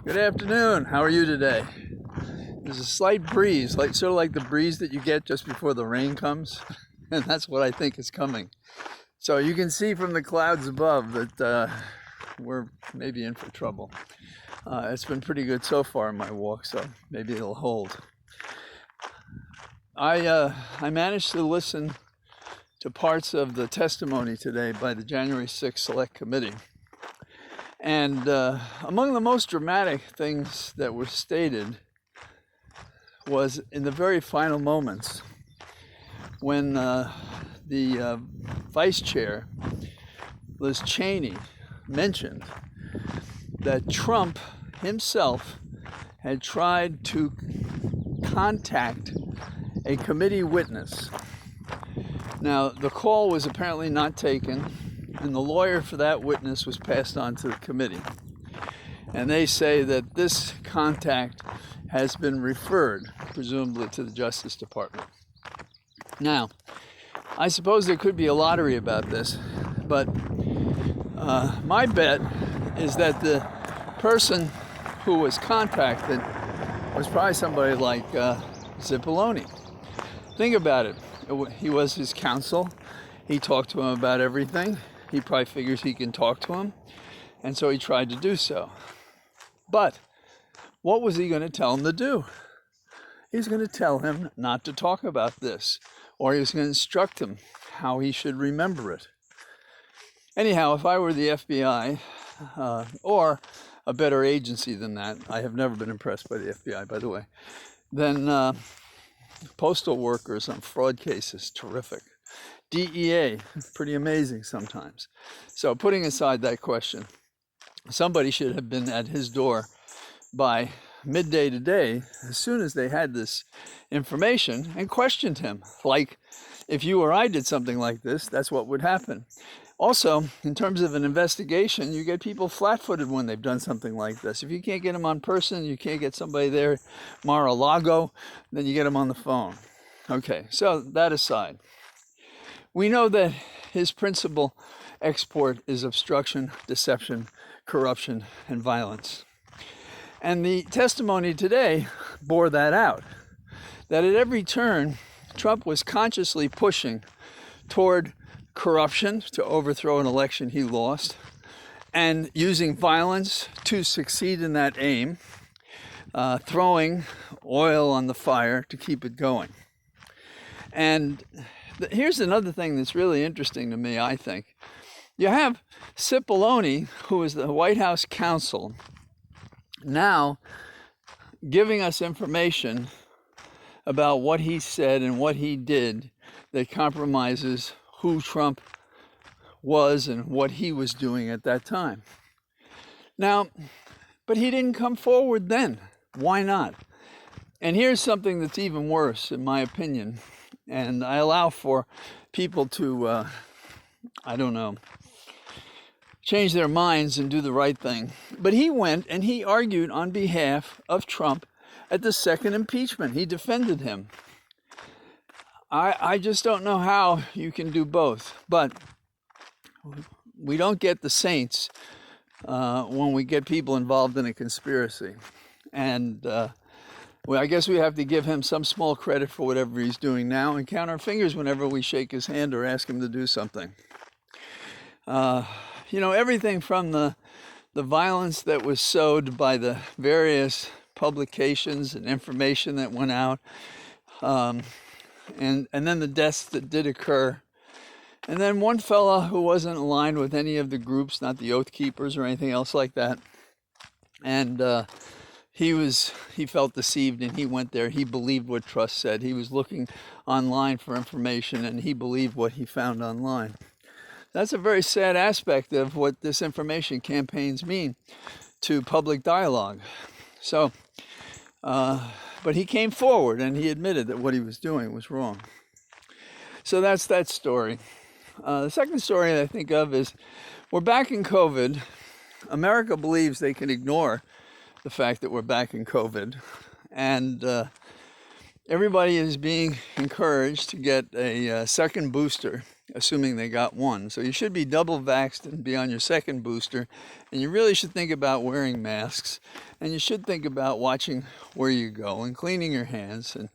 Good afternoon. How are you today? There's a slight breeze, sort of like the breeze that you get just before the rain comes, and that's what I think is coming. So you can see from the clouds above that we're maybe in for trouble. It's been pretty good so far in my walk, so maybe it'll hold. I managed to listen to parts of the testimony today by the January 6th Select Committee. And among the most dramatic things that were stated was in the very final moments when the vice chair, Liz Cheney, mentioned that Trump himself had tried to contact a committee witness. Now, the call was apparently not taken, and the lawyer for that witness was passed on to the committee. And they say that this contact has been referred, presumably, to the Justice Department. Now, I suppose there could be a lottery about this, but my bet is that the person who was contacted was probably somebody like Cipollone. Think about it. He was his counsel. He talked to him about everything. He probably figures he can talk to him, and so he tried to do so. But what was he going to tell him to do? He's going to tell him not to talk about this, or he was going to instruct him how he should remember it. Anyhow, if I were the FBI, or a better agency than that, I have never been impressed by the FBI, by the way, then postal workers on fraud cases, terrific. DEA, pretty amazing sometimes. So putting aside that question, somebody should have been at his door by midday today, as soon as they had this information, and questioned him. Like, if you or I did something like this, that's what would happen. Also, in terms of an investigation, you get people flat-footed when they've done something like this. If you can't get them on person, you can't get somebody there, Mar-a-Lago, then you get them on the phone. Okay, so that aside. We know that his principal export is obstruction, deception, corruption, and violence. And the testimony today bore that out. That at every turn, Trump was consciously pushing toward corruption to overthrow an election he lost, and using violence to succeed in that aim, throwing oil on the fire to keep it going. And here's another thing that's really interesting to me, I think. You have Cipollone, who is the White House counsel, now giving us information about what he said and what he did that compromises who Trump was and what he was doing at that time. Now, but he didn't come forward then. Why not? And here's something that's even worse, in my opinion. And I allow for people to, change their minds and do the right thing. But he went and he argued on behalf of Trump at the second impeachment. He defended him. I just don't know how you can do both. But we don't get the saints when we get people involved in a conspiracy. And well, I guess we have to give him some small credit for whatever he's doing now and count our fingers whenever we shake his hand or ask him to do something. Everything from the violence that was sowed by the various publications and information that went out, and then the deaths that did occur. And then one fella who wasn't aligned with any of the groups, not the Oath Keepers or anything else like that. And he felt deceived, and he went there. He believed what Trust said. He was looking online for information, and he believed what he found online. That's a very sad aspect of what disinformation campaigns mean to public dialogue. So, but he came forward, and he admitted that what he was doing was wrong. So that's that story. The second story I think of is we're back in COVID. America believes they can ignore the fact that we're back in COVID. And everybody is being encouraged to get a second booster, assuming they got one. So you should be double vaxxed and be on your second booster. And you really should think about wearing masks. And you should think about watching where you go and cleaning your hands and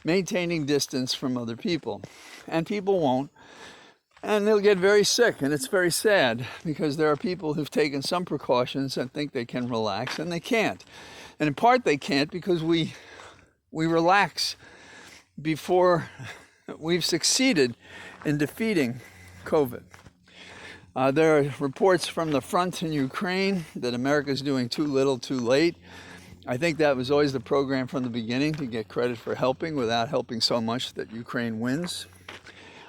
maintaining distance from other people. And people won't. And they'll get very sick. And it's very sad because there are people who've taken some precautions and think they can relax, and they can't. And in part they can't because we relax before we've succeeded in defeating COVID. There are reports from the front in Ukraine that America's doing too little, too late. I think that was always the program from the beginning, to get credit for helping without helping so much that Ukraine wins.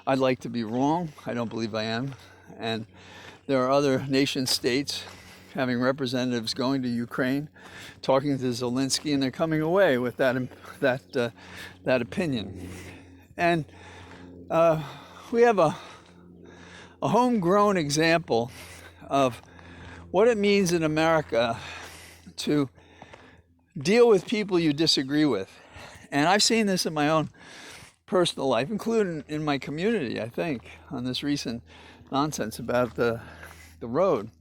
I'd like to be wrong. I don't believe I am. And there are other nation states having representatives going to Ukraine, talking to Zelensky, and they're coming away with that opinion. And we have a homegrown example of what it means in America to deal with people you disagree with. And I've seen this in my own personal life, including in my community, I think, on this recent nonsense about the road.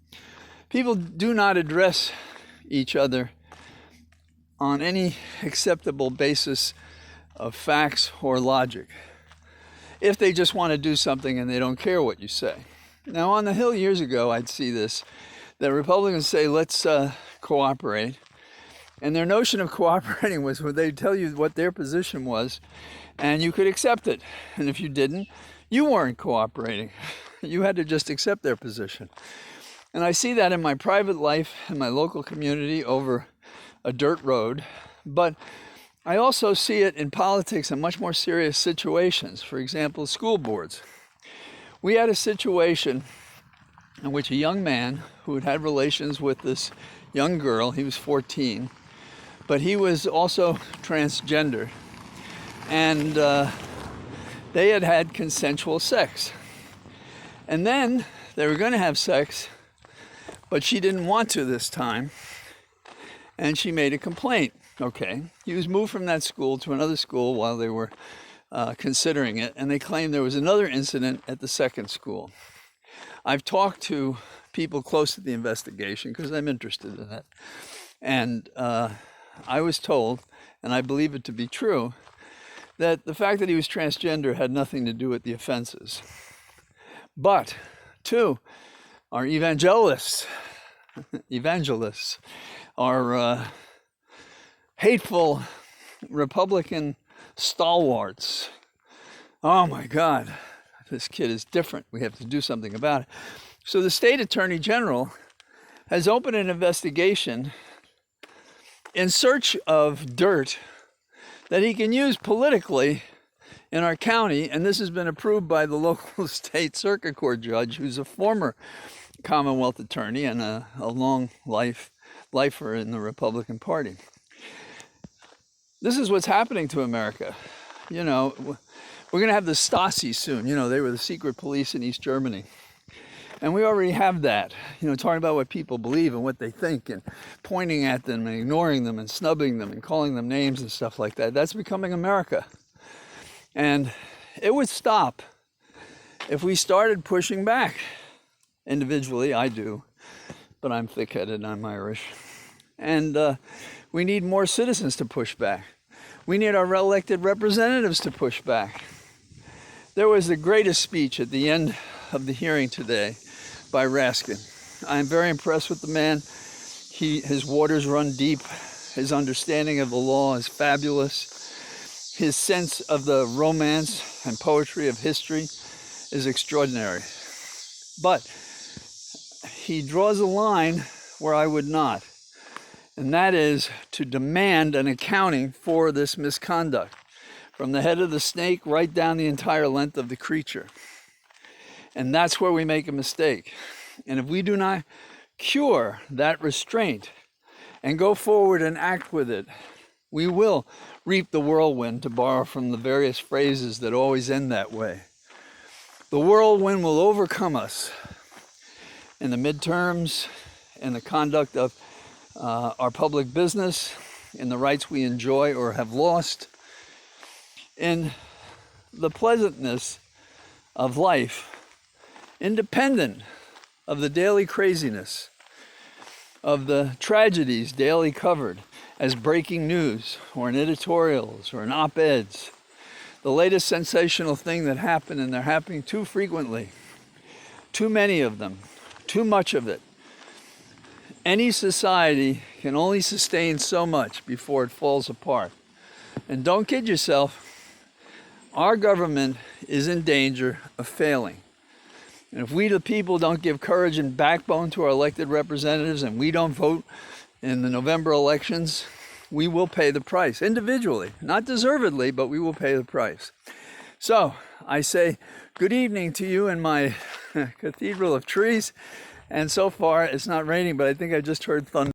People do not address each other on any acceptable basis of facts or logic, if they just want to do something and they don't care what you say. Now, on the Hill years ago, I'd see this, that Republicans say, let's cooperate. And their notion of cooperating was when they'd tell you what their position was, and you could accept it. And if you didn't, you weren't cooperating. You had to just accept their position. And I see that in my private life, in my local community, over a dirt road. But I also see it in politics in much more serious situations. For example, school boards. We had a situation in which a young man who had relations with this young girl, he was 14, but he was also transgender, and they had consensual sex. And then they were going to have sex, but she didn't want to this time, and she made a complaint. Okay, he was moved from that school to another school while they were considering it, and they claimed there was another incident at the second school. I've talked to people close to the investigation because I'm interested in it, and I was told, and I believe it to be true, that the fact that he was transgender had nothing to do with the offenses. But, two, our evangelists, our hateful Republican stalwarts. Oh my God, this kid is different. We have to do something about it. So the state attorney general has opened an investigation in search of dirt that he can use politically in our county, and this has been approved by the local state circuit court judge, who's a former Commonwealth attorney and a long lifer in the Republican Party. This is what's happening to America. You know, we're going to have the Stasi soon. You know, they were the secret police in East Germany. And we already have that, you know, talking about what people believe and what they think, and pointing at them and ignoring them and snubbing them and calling them names and stuff like that. That's becoming America. And it would stop if we started pushing back. Individually, I do, but I'm thick-headed and I'm Irish. And we need more citizens to push back. We need our elected representatives to push back. There was the greatest speech at the end of the hearing today by Raskin. I'm very impressed with the man. His waters run deep. His understanding of the law is fabulous. His sense of the romance and poetry of history is extraordinary. But he draws a line where I would not, and that is to demand an accounting for this misconduct, from the head of the snake right down the entire length of the creature. And that's where we make a mistake. And if we do not cure that restraint and go forward and act with it, we will reap the whirlwind, to borrow from the various phrases that always end that way. The whirlwind will overcome us in the midterms, in the conduct of our public business, in the rights we enjoy or have lost. in the pleasantness of life, independent of the daily craziness, of the tragedies daily covered as breaking news or in editorials or in op-eds. The latest sensational thing that happened, and they're happening too frequently, too many of them, too much of it. Any society can only sustain so much before it falls apart. And don't kid yourself, our government is in danger of failing. And if we, the people, don't give courage and backbone to our elected representatives and we don't vote in the November elections, we will pay the price individually. Not deservedly, but we will pay the price. So I say good evening to you in my cathedral of trees. And so far it's not raining, but I think I just heard thunder.